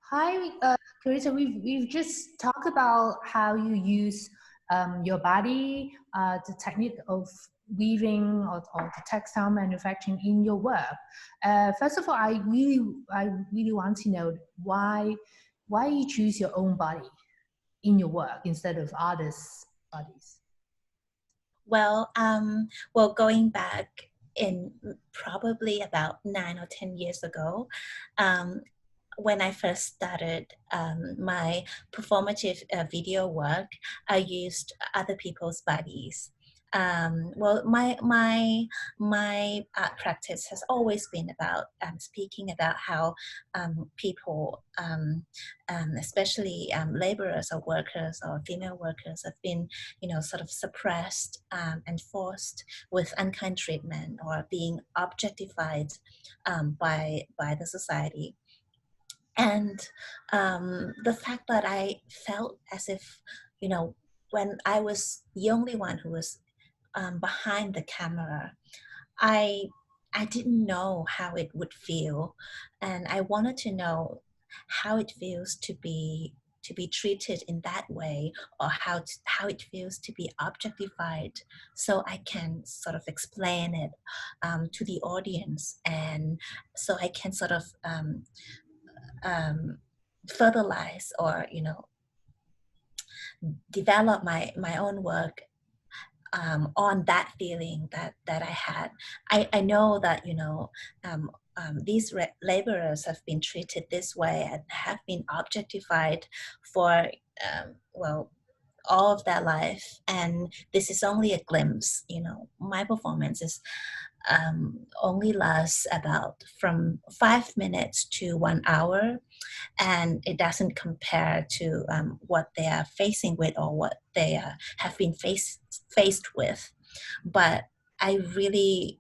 Hi, Carissa. We've just talked about how you use your body, the technique of weaving or the textile manufacturing in your work. First of all, I really want to know why you choose your own body in your work instead of others' bodies. Well, going back in probably about 9 or 10 years ago, when I first started my performative video work, I used other people's bodies. My art practice has always been about speaking about how people, especially laborers or workers or female workers, have been, sort of suppressed and forced with unkind treatment or being objectified by the society. And the fact that I felt as if, when I was the only one who was behind the camera, I didn't know how it would feel, and I wanted to know how it feels to be treated in that way, or how it feels to be objectified, so I can sort of explain it to the audience, and so I can sort of fertilize or develop my own work on that feeling that I had. I know that these laborers have been treated this way and have been objectified for all of their life, and this is only a glimpse. My performance is only lasts about from 5 minutes to 1 hour, and it doesn't compare to what they are facing with or what they have been faced with. But I really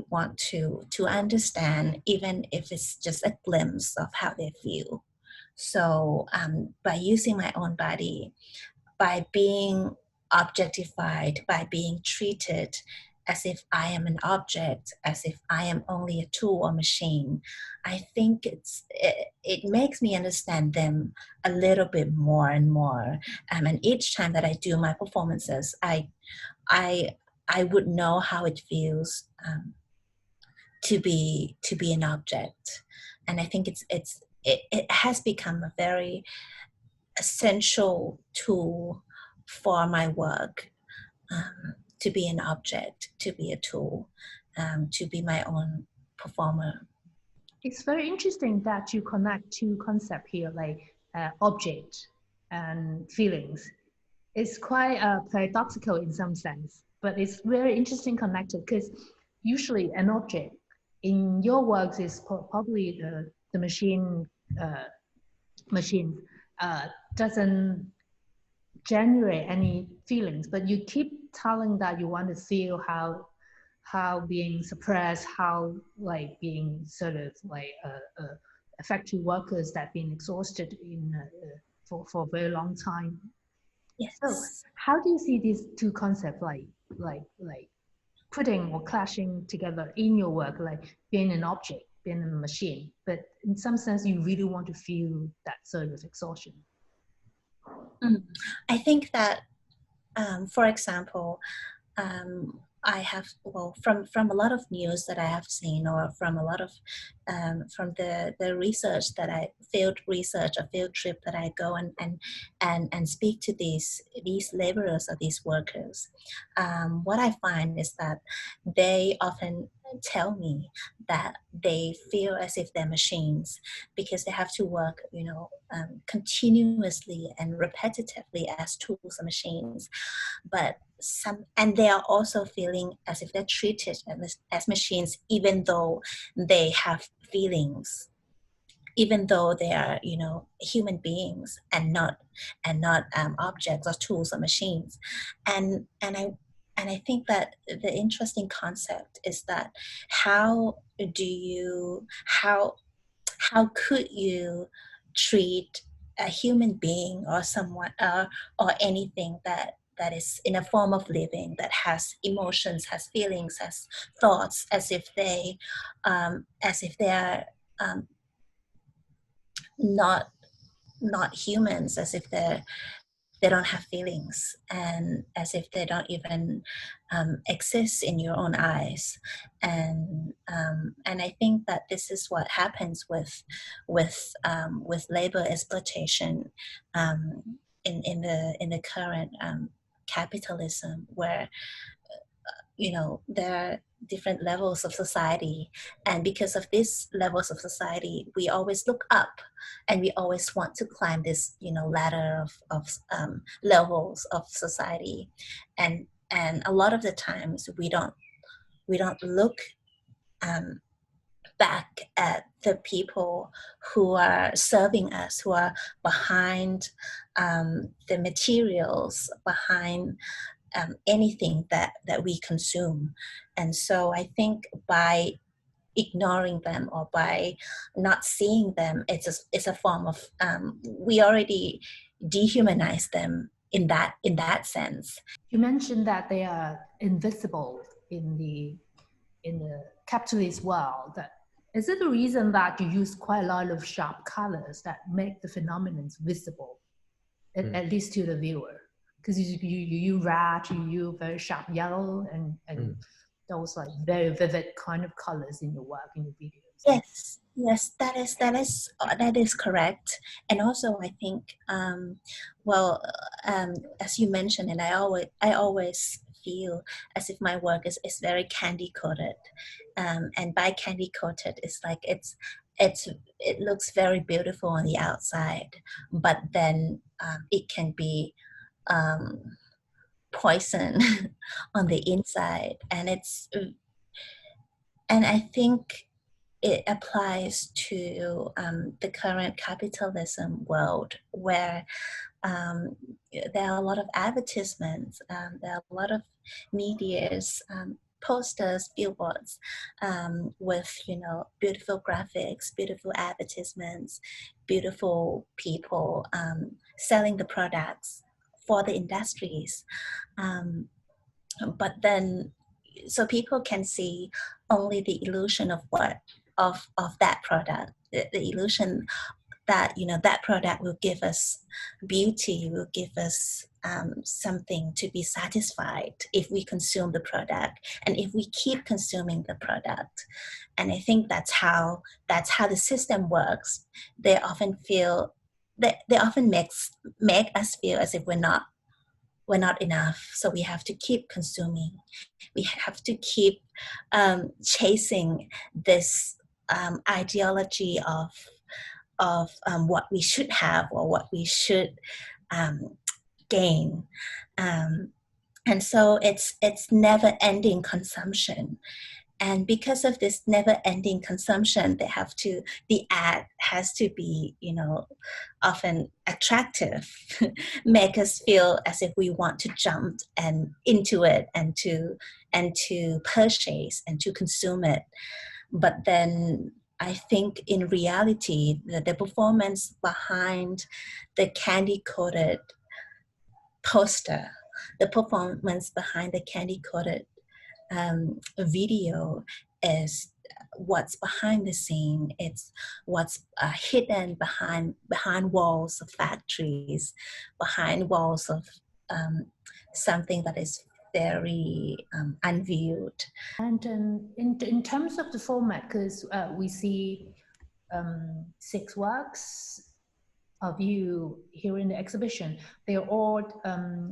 want to understand, even if it's just a glimpse of how they feel. So by using my own body, by being objectified, by being treated as if I am an object, as if I am only a tool or machine, I think it makes me understand them a little bit more and more. And each time that I do my performances, I would know how it feels to be an object. And I think it has become a very essential tool for my work, to be an object, to be a tool, to be my own performer. It's very interesting that you connect two concepts here, like object and feelings. It's quite paradoxical in some sense, but it's very interesting connected, because usually an object in your works is probably the machine doesn't generate any feelings, but you keep telling that you want to feel how being suppressed, how like being sort of like factory workers that been exhausted for a very long time. Yes. So how do you see these two concepts like putting or clashing together in your work, like being an object, being a machine, but in some sense you really want to feel that sort of exhaustion? I think that, for example, I have, from a lot of news that I have seen, or from a lot of from the research that field research, a field trip that I go and speak to these laborers or these workers, what I find is that they often tell me that they feel as if they're machines, because they have to work continuously and repetitively as tools and machines. But and they are also feeling as if they're treated as machines, even though they have feelings, even though they are human beings and not objects or tools or machines. And I think that the interesting concept is that how could you treat a human being or someone or anything that is in a form of living, that has emotions, has feelings, has thoughts, as if they are not humans, as if they don't have feelings, and as if they don't even exist in your own eyes. And I think that this is what happens with labor exploitation in the current capitalism, where there are different levels of society, and because of these levels of society, we always look up, and we always want to climb this ladder of levels of society, and a lot of the times we don't look back at the people who are serving us, who are behind the materials, behind anything that we consume. And so I think by ignoring them or by not seeing them, it's a form of we already dehumanize them in that sense. You mentioned that they are invisible in the capitalist world. Is it the reason that you use quite a lot of sharp colors that make the phenomenon visible, at least to the viewer? Because you use red, you use very sharp yellow, and those like very vivid kind of colors in your work, in your videos. Yes, that is correct. And also, I think, as you mentioned, and I always feel as if my work is very candy coated, and by candy coated, it's like it looks very beautiful on the outside, but then it can be poison on the inside, and I think it applies to the current capitalism world, where there are a lot of advertisements, there are a lot of medias, posters, billboards, with beautiful graphics, beautiful advertisements, beautiful people selling the products for the industries, but then so people can see only the illusion of that product, the illusion that that product will give us beauty, will give us something to be satisfied if we consume the product, and if we keep consuming the product. And I think that's how the system works. They often make us feel as if we're not enough, so we have to keep consuming. We have to keep chasing this ideology of what we should have or what we should gain, and so it's never-ending consumption. And because of this never-ending consumption, the ad has to be, often attractive, make us feel as if we want to jump into it and to purchase and to consume it. But then I think in reality, the performance behind the candy-coated poster, the performance behind the candy-coated video is what's behind the scene. It's what's hidden behind walls of factories, behind walls of something that is very unviewed. And in terms of the format, because we see 6 works of you here in the exhibition, they're all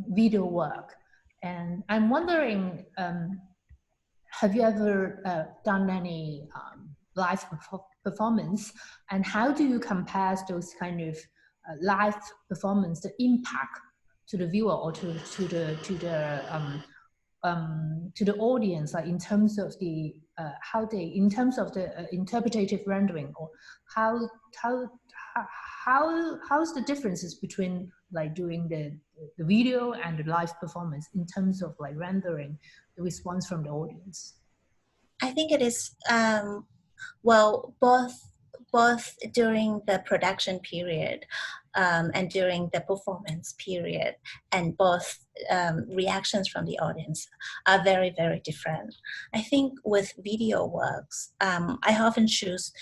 video work. And I'm wondering, have you ever done any live performance, and how do you compare those kind of live performance, the impact to the viewer or to the audience, like in terms of the in terms of the interpretative rendering, or how's the differences between like doing the video and the live performance in terms of like rendering the response from the audience? I think it is both during the production period and during the performance period, and both reactions from the audience are very, very different. I think with video works, I often choose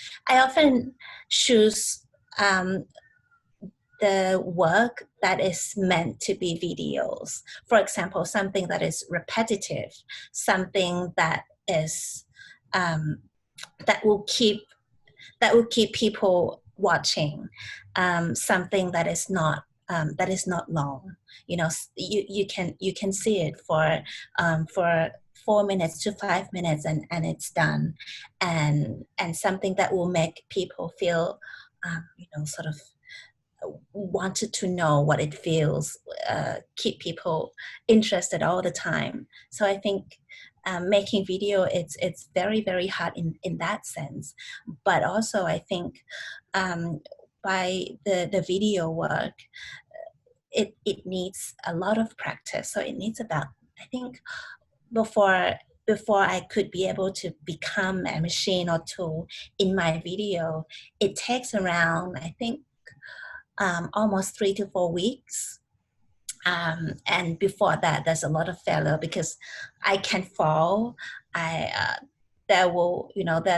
the work that is meant to be videos. For example, something that is repetitive, something that is that will keep people watching, something that is not long. You know, you can see it for 4 minutes to 5 minutes and it's done, and something that will make people feel sort of wanted to know what it feels, keep people interested all the time. So I think making video, it's very, very hard in that sense. But also I think by the video work, it needs a lot of practice. So it needs about, I think, before I could be able to become a machine or tool in my video, it takes around, I think, almost 3 to 4 weeks. And before that, there's a lot of failure because I can fall. There'll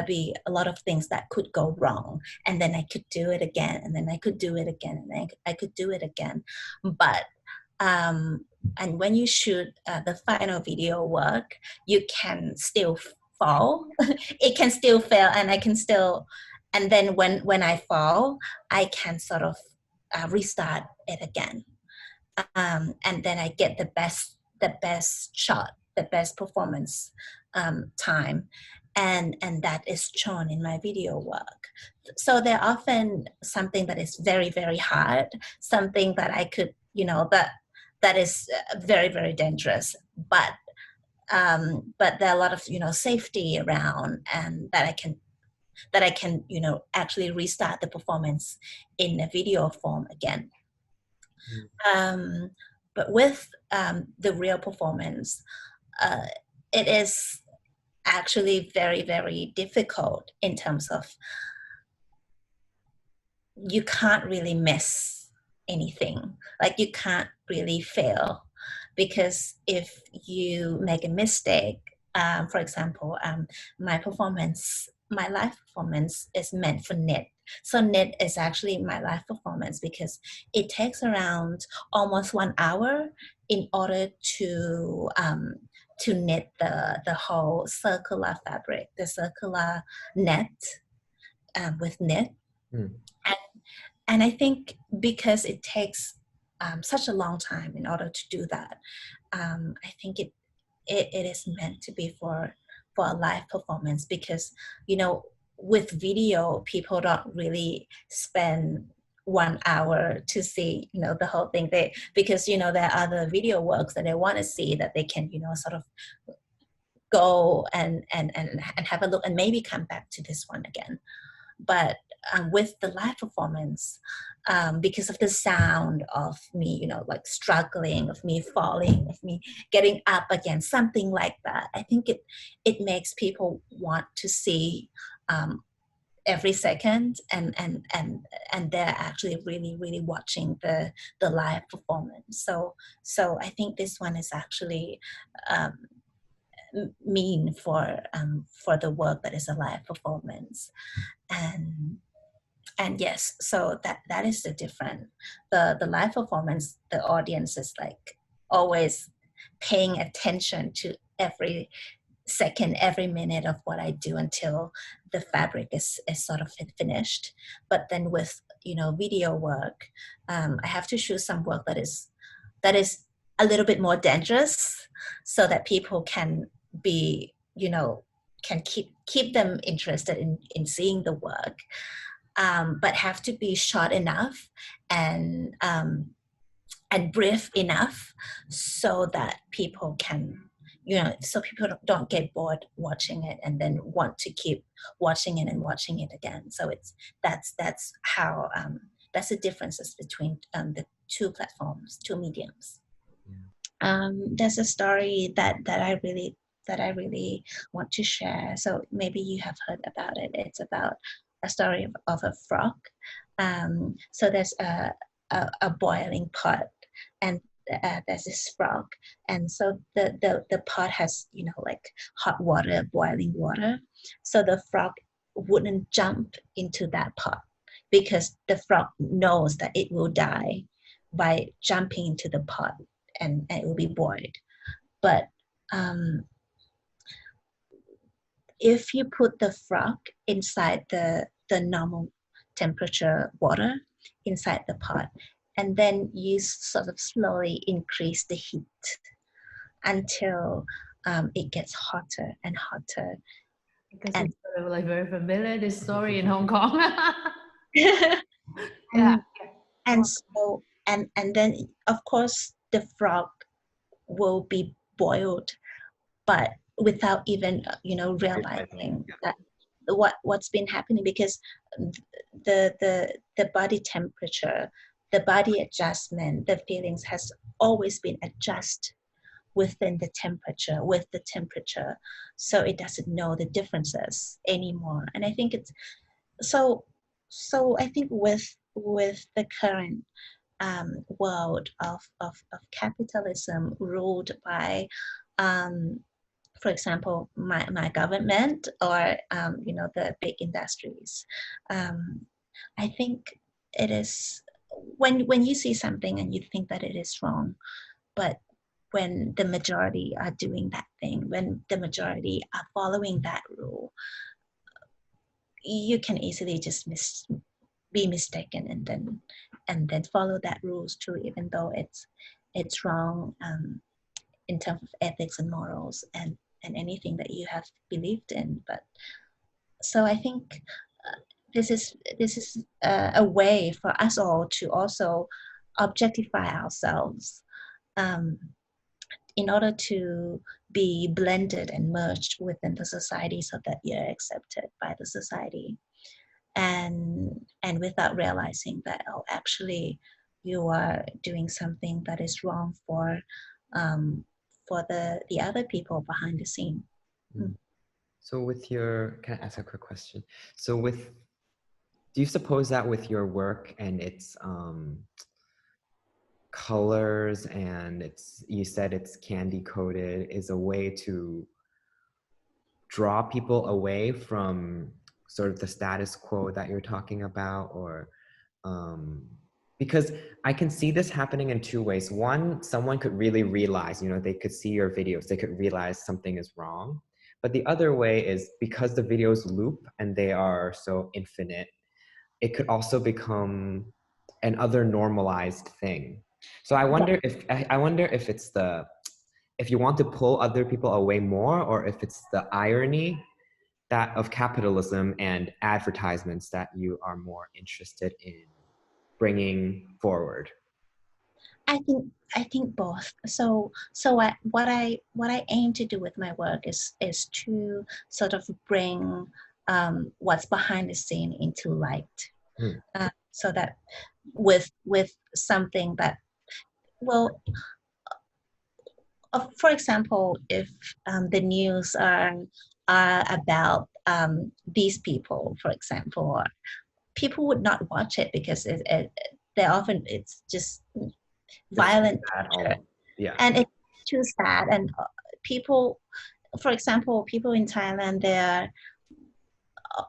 be a lot of things that could go wrong, and then I could do it again, and then I could do it again, and I could do it again. But and when you shoot the final video work, you can still fall. It can still fail, and I can still. And then when I fall, I can sort of restart it again, and then I get the best shot, the best performance time, and that is shown in my video work. So they're often something that is very, very hard, something that I could, that is very, very dangerous, but there are a lot of safety around, and that I can actually restart the performance in a video form again. But with the real performance, it is actually very, very difficult in terms of you can't really miss anything. Like you can't really fail, because if you make a mistake, for example, my live performance is meant for knit. So knit is actually my live performance because it takes around almost 1 hour in order to knit the whole circular fabric, the circular net with knit. And I think because it takes such a long time in order to do that, I think it is meant to be for a live performance, because with video, people don't really spend 1 hour to see the whole thing, because there are other video works that they want to see, that they can sort of go and have a look and maybe come back to this one again. But with the live performance, because of the sound of me, like struggling, of me falling, of me getting up again, something like that, I think it makes people want to see every second, and they're actually really, really watching the live performance. So I think this one is actually mean for the work that is a live performance. And yes, so that is the difference. The live performance, the audience is like always paying attention to every second, every minute of what I do until the fabric is sort of finished. But then with video work, I have to choose some work that is a little bit more dangerous, so that people can be can keep them interested in seeing the work, but have to be short enough and brief enough so that people can so people don't get bored watching it and then want to keep watching it and watching it again. So that's how that's the differences between the two platforms, two mediums. There's a story that I really want to share. So maybe you have heard about it. It's about a story of a frog. So there's a boiling pot, and there's this frog, and so the pot has like hot water, boiling water. So the frog wouldn't jump into that pot because the frog knows that it will die by jumping into the pot and it will be boiled. But if you put the frog inside the normal temperature water inside the pot, and then you sort of slowly increase the heat until it gets hotter and hotter. Because it's sort of like very familiar, this story in Hong Kong. And so and then of course the frog will be boiled, but without even realizing that what's been happening, because the body temperature, the body adjustment, the feelings has always been adjusted with the temperature, so it doesn't know the differences anymore. And I think it's so I think with the current world of capitalism ruled by for example my government or the big industries, I think it is when you see something and you think that it is wrong, but when the majority are doing that thing, when the majority are following that rule, you can easily just be mistaken and then follow that rules too, even though it's wrong in terms of ethics and morals and anything that you have believed in. But so I think this is a way for us all to also objectify ourselves in order to be blended and merged within the society, so that you're accepted by the society, and without realizing that actually you are doing something that is wrong for the other people behind the scene. So can I ask a quick question? So do you suppose that with your work and its colors and you said it's candy coated is a way to draw people away from sort of the status quo that you're talking about, or because I can see this happening in two ways. One, someone could really realize, they could see your videos, they could realize something is wrong. But the other way is because the videos loop and they are so infinite, it could also become an other normalized thing. So I wonder if it's if you want to pull other people away more, or if it's the irony that of capitalism and advertisements that you are more interested in bringing forward. I think both. So what I aim to do with my work is to sort of bring what's behind the scene into light, so that with something that, well, for example, if the news are about these people, for example, people would not watch it because it's just violent, and it's too sad. And people, for example, people in Thailand,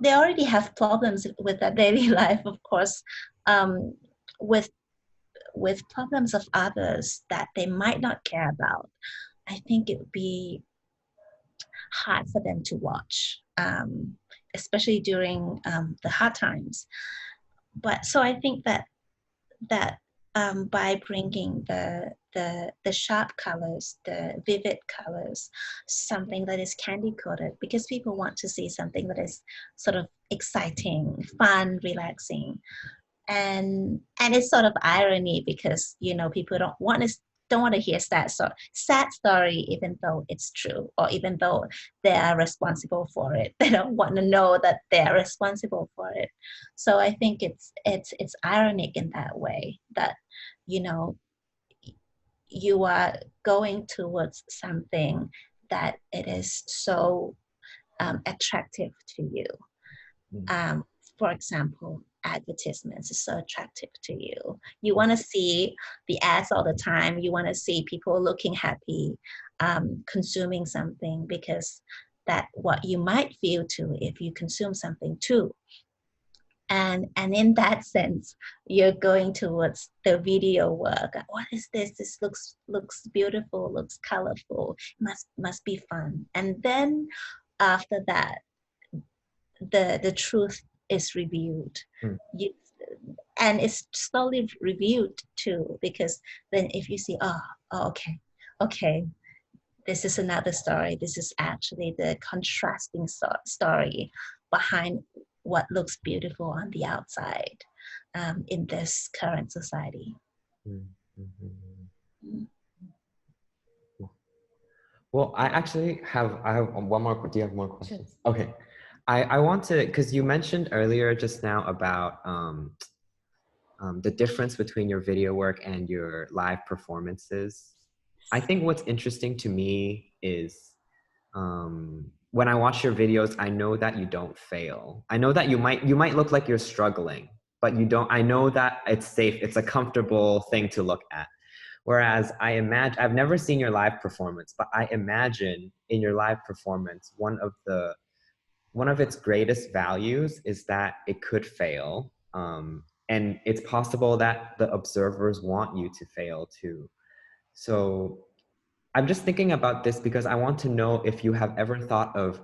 they already have problems with their daily life, of course, with problems of others that they might not care about. I think it would be hard for them to watch, especially during the hard times. But so I think that by bringing the sharp colors, the vivid colors, something that is candy coated, because people want to see something that is sort of exciting, fun, relaxing, and it's sort of irony because people don't want to hear sad story, even though it's true, or even though they are responsible for it. They don't want to know that they are responsible for it. So I think it's ironic in that way, that you are going towards something that it is so attractive to you. For example, advertisements is so attractive to you. You want to see the ads all the time. You want to see people looking happy, consuming something, because that what you might feel too if you consume something too. And in that sense, you're going towards the video work. What is this? This looks beautiful, looks colorful, must be fun. And then after that, the truth is revealed. And it's slowly revealed too, because then if you see, okay, this is another story. This is actually the contrasting story behind what looks beautiful on the outside in this current society. Well, I have one more. Do you have more questions? Sure. Okay. I want to, because you mentioned earlier just now about the difference between your video work and your live performances. I think what's interesting to me is when I watch your videos, I know that you don't fail. I know that you might look like you're struggling, but you don't. I know that it's safe. It's a comfortable thing to look at. Whereas I've never seen your live performance, but I imagine in your live performance, one of its greatest values is that it could fail. And it's possible that the observers want you to fail too. So I'm just thinking about this because I want to know if you have ever thought of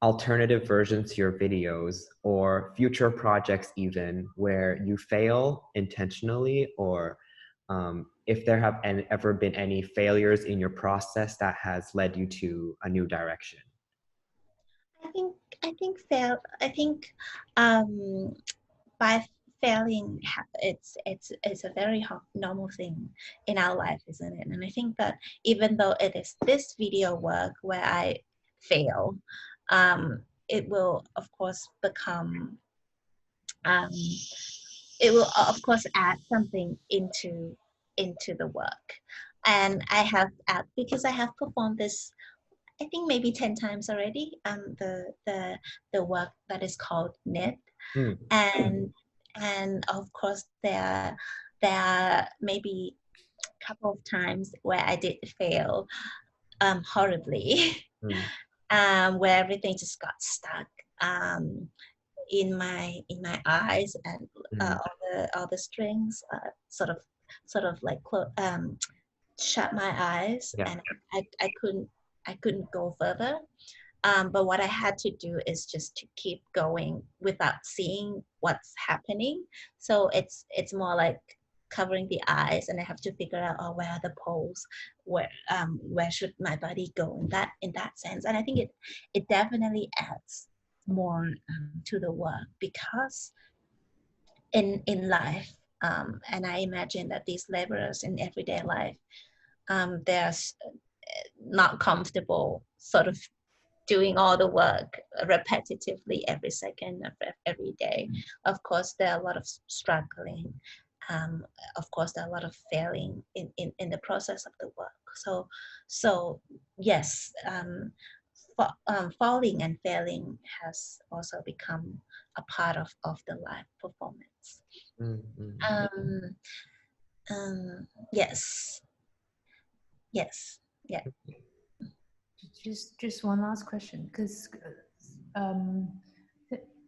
alternative versions to your videos or future projects even where you fail intentionally, or if there have ever been any failures in your process that has led you to a new direction. I think by failing, it's a very normal thing in our life, isn't it? And I think that even though it is this video work where I fail, it will of course become it will of course add something into the work. And I have because I have performed this, I think maybe 10 times already, the work that is called knit. And of course there are maybe a couple of times where I did fail horribly, where everything just got stuck in my eyes, and all the strings sort of like shut my eyes, and I couldn't go further. But what I had to do is just to keep going without seeing what's happening. So it's more like covering the eyes, and I have to figure out where are the poles, where should my body go in that sense. And I think it definitely adds more to the work, because in life, and I imagine that these laborers in everyday life, they're not comfortable sort of doing all the work repetitively every second of every day. Of course, there are a lot of struggling. Of course, there are a lot of failing in the process of the work. So yes, falling and failing has also become a part of the live performance. Yes. Yeah. Just one last question, because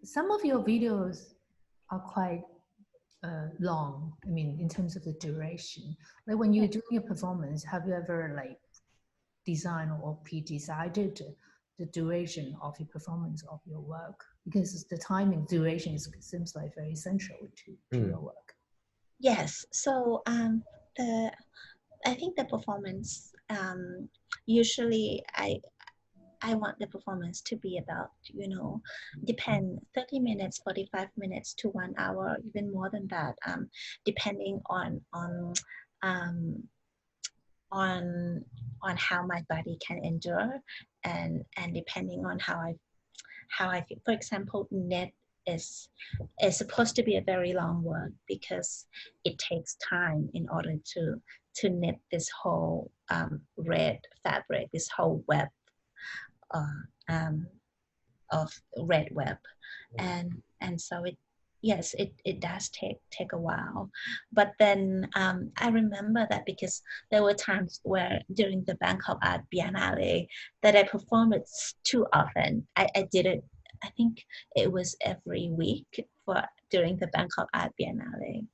some of your videos are quite long. I mean, in terms of the duration. Like when you're doing a performance, have you ever like designed or pre-decided the duration of your performance of your work? Because the timing duration seems like very essential to your work. Yes. So I think the performance, usually I want the performance to be about, depend 30 minutes, 45 minutes to 1 hour, even more than that, depending on how my body can endure, and depending on how I feel. For example, knit is supposed to be a very long work because it takes time in order to knit this whole red fabric, this whole web of red web, and so it does take a while. But then I remember that because there were times where during the Bangkok Art Biennale that I performed it too often. I did it I think it was every week during the Bangkok Art Biennale,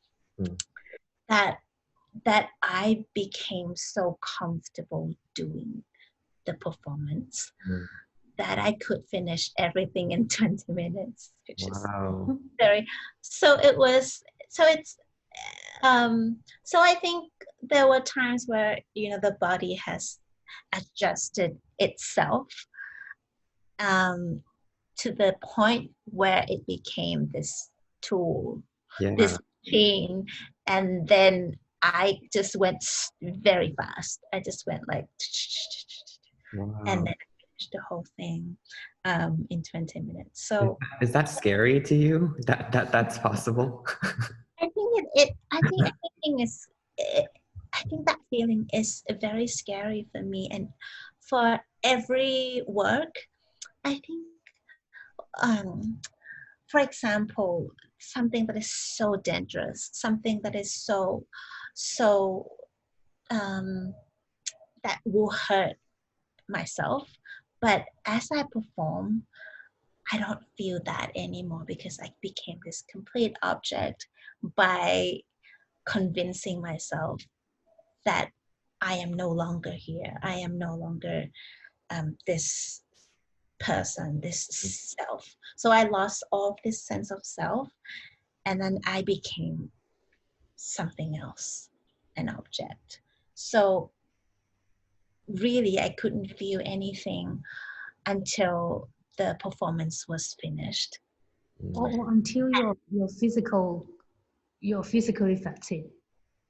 that I became so comfortable doing the performance that I could finish everything in 20 minutes, which is very, so I think there were times where, you know, the body has adjusted itself to the point where it became this tool, this machine, and then I just went very fast. I just went like, and then I finished the whole thing in 20 minutes. So is that scary to you? That's possible? I think that feeling is very scary for me, and for every work, I think, for example, something that is so dangerous, something that is so that will hurt myself, but as I perform, I don't feel that anymore, because I became this complete object by convincing myself that I am no longer here. I am no longer this person, this self. So I lost all of this sense of self, and then I became something else, an object. So really, I couldn't feel anything until the performance was finished. Or until you're physically affected.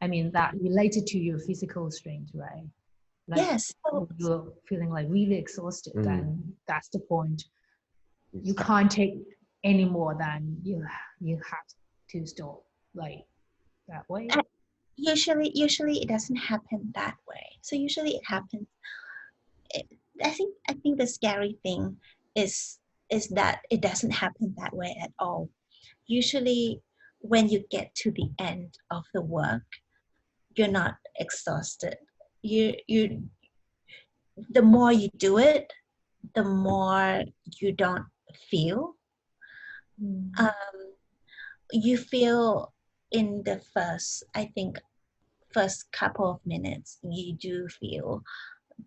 I mean, that related to your physical strength, right? Like, yes. You're feeling like really exhausted, and that's the point. You can't take any more than you have to stop, like that way. Usually it doesn't happen that way. So usually it happens. I think the scary thing is that it doesn't happen that way at all. Usually, when you get to the end of the work, you're not exhausted. The more you do it, the more you don't feel. You feel in the first couple of minutes, you do feel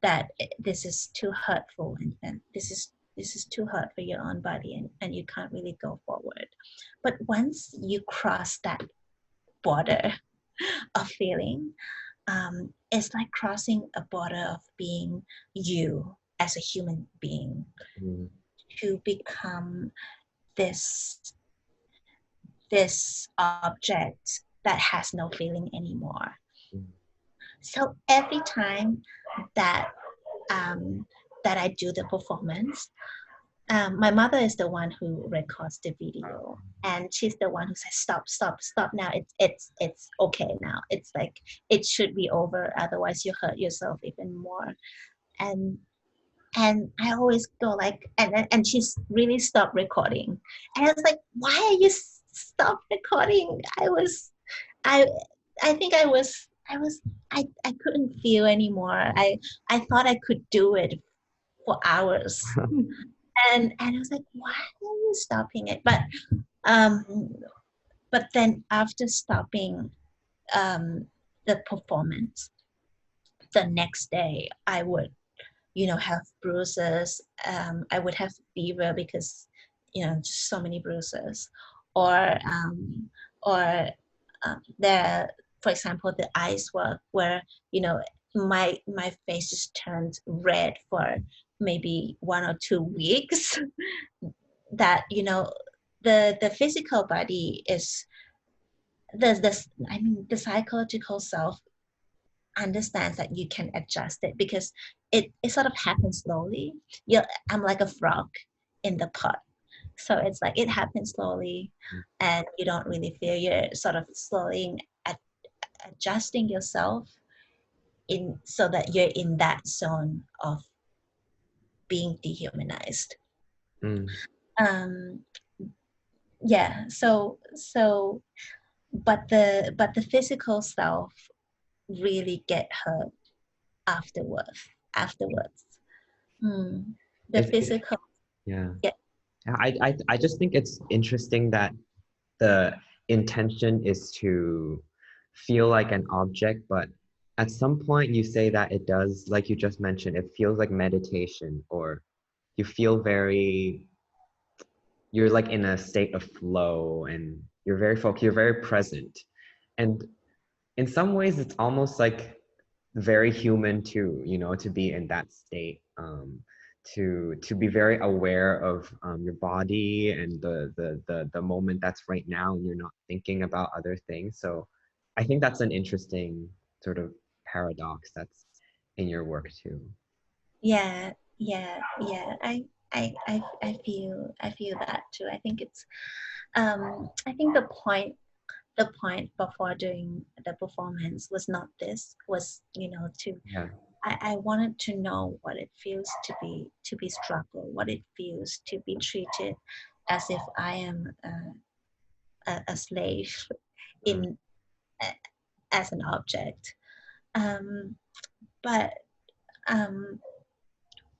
that this is too hurtful, and this is too hard for your own body, and you can't really go forward. But once you cross that border of feeling, it's like crossing a border of being you as a human being to become this object that has no feeling anymore. So every time that I do the performance, my mother is the one who records the video, and she's the one who says, stop now, it's okay now, it's like it should be over, otherwise you hurt yourself even more. And I always go like, and she's really stopped recording, and I was like, why are you stop recording? I couldn't feel anymore. I thought I could do it for hours. And I was like, why are you stopping it? But then after stopping the performance, the next day I would, have bruises. I would have fever because, just so many bruises. Or there, for example, the ice work where, my face just turns red for maybe 1 or 2 weeks. That, the physical body is the psychological self understands that you can adjust it, because it sort of happens slowly. I'm like a frog in the pot. So it's like it happens slowly, and you don't really feel. You're sort of slowly adjusting yourself so that you're in that zone of being dehumanized. But the physical self really get hurt afterwards. The physical. Yeah. I just think it's interesting that the intention is to feel like an object, but at some point you say that it does, like you just mentioned, it feels like meditation, or you feel you're like in a state of flow, and you're very focused, you're very present. And in some ways it's almost like very human too, to be in that state, to be very aware of your body and the moment that's right now, and you're not thinking about other things. So I think that's an interesting sort of paradox that's in your work too. Yeah. I feel that too. I think it's I think the point before doing the performance was not this, was I wanted to know what it feels to be struggled, what it feels to be treated as if I am a slave in as an object. But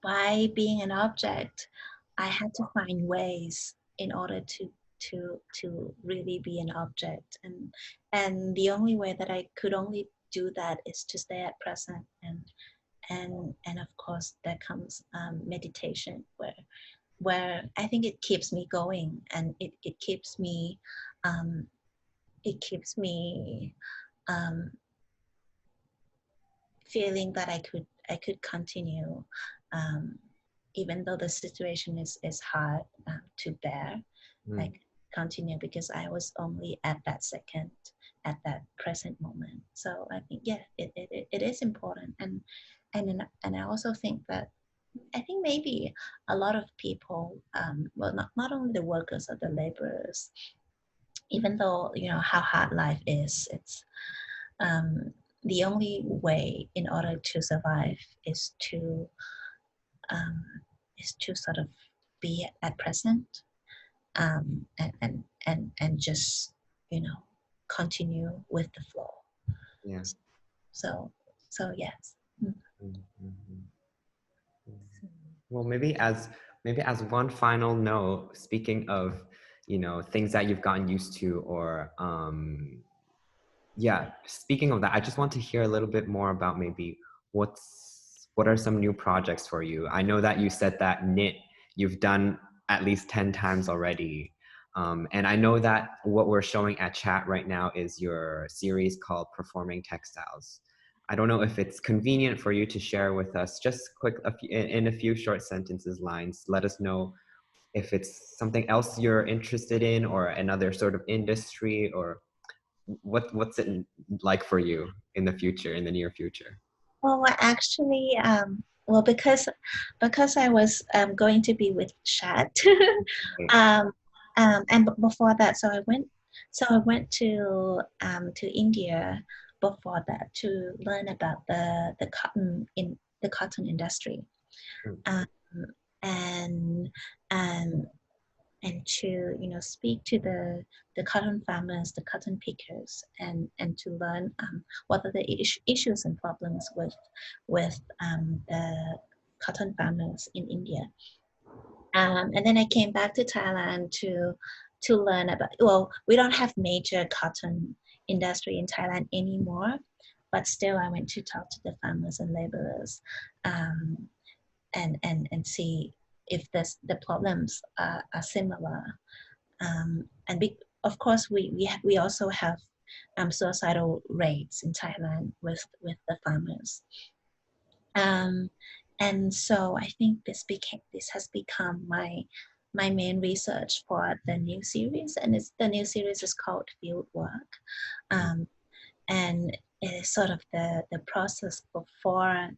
by being an object, I had to find ways in order to really be an object, and the only way that I could only do that is to stay at present, and of course there comes meditation, where I think it keeps me going, and it keeps me feeling that I could continue, even though the situation is hard to bear. Like continue, because I was only at that second, at that present moment. So I think it is important, and I also think that maybe a lot of people, well, not only the workers or the laborers, even though how hard life is, it's the only way in order to survive is to sort of be at present, and just continue with the flow. Yeah. So yes. Well, maybe as one final note, speaking of things that you've gotten used to, or speaking of that, I just want to hear a little bit more about maybe what are some new projects for you. I know that you said that knit you've done at least 10 times already. And I know that what we're showing at chat right now is your series called Performing Textiles. I don't know if it's convenient for you to share with us, just in a few short lines, let us know if it's something else you're interested in, or another sort of industry, or what's it like for you in the near future? Well, actually, because I was going to be with Chad, and before that, so I went to India before that to learn about the cotton industry, and to speak to the cotton farmers, the cotton pickers, and to learn what are the issues and problems with the cotton farmers in India. And then I came back to Thailand to learn about, well, we don't have major cotton industry in Thailand anymore, but still I went to talk to the farmers and laborers, and see if the problems are similar. Of course, we also have suicidal rates in Thailand with the farmers. And so I think this has become my main research for the new series, and the new series is called Field Work, and it is sort of the process before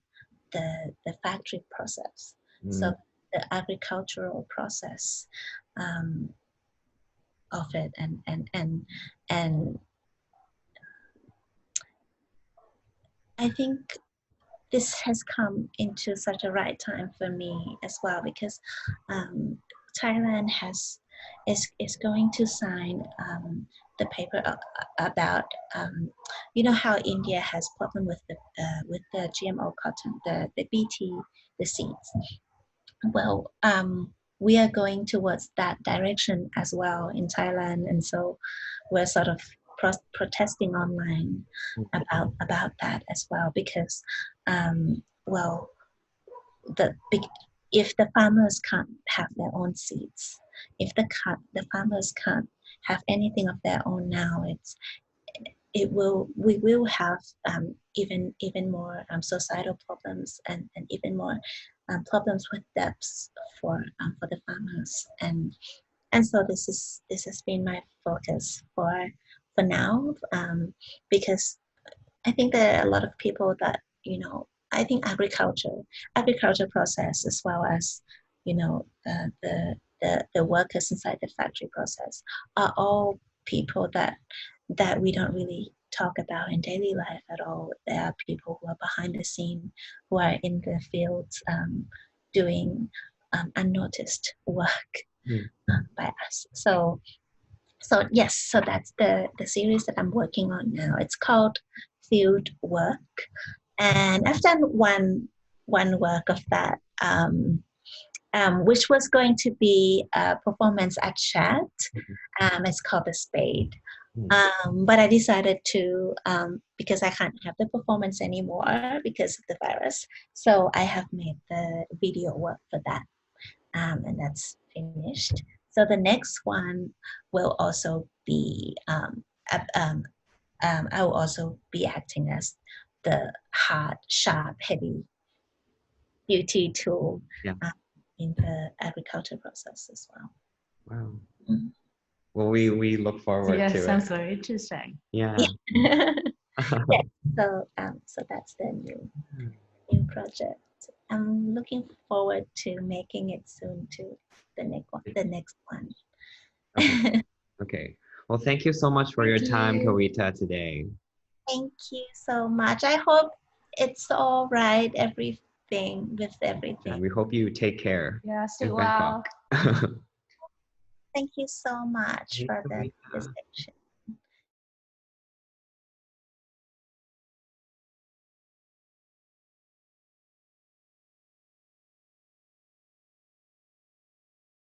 the factory process. So the agricultural process of it, and I think this has come into such a right time for me as well, because Thailand is going to sign the paper about how India has problem with the GMO cotton, the BT, the seeds. Well, we are going towards that direction as well in Thailand, and so we're sort of protesting online about that as well, because if the farmers can't have their own seeds, if the farmers can't have anything of their own now, we will have even more societal problems and even more problems with debts for the farmers, and so this has been my focus for now, because I think there are a lot of people that, you know, I think agriculture process, as well as, you know, the workers inside the factory process, are all people that we don't really talk about in daily life at all. There are people who are behind the scene, who are in the fields doing unnoticed work by us. So yes, so that's the series that I'm working on now. It's called Field Work, and I've done one work of that, which was going to be a performance at Chat. It's called The Spade. But I decided to, because I can't have the performance anymore because of the virus, so I have made the video work for that, and that's finished. So the next one will also be, I will also be acting as the hard, sharp, heavy beauty tool in the agriculture process as well. Wow. Well, we look forward to it. Yeah, sounds very interesting. Yeah. So that's the new project. I'm looking forward to making it soon to the next one. Okay. Well, thank you so much for your time, Kawita, today. Thank you so much. I hope it's all right, everything. And we hope you take care. Yeah, stay well. Thank you so much for the discussion.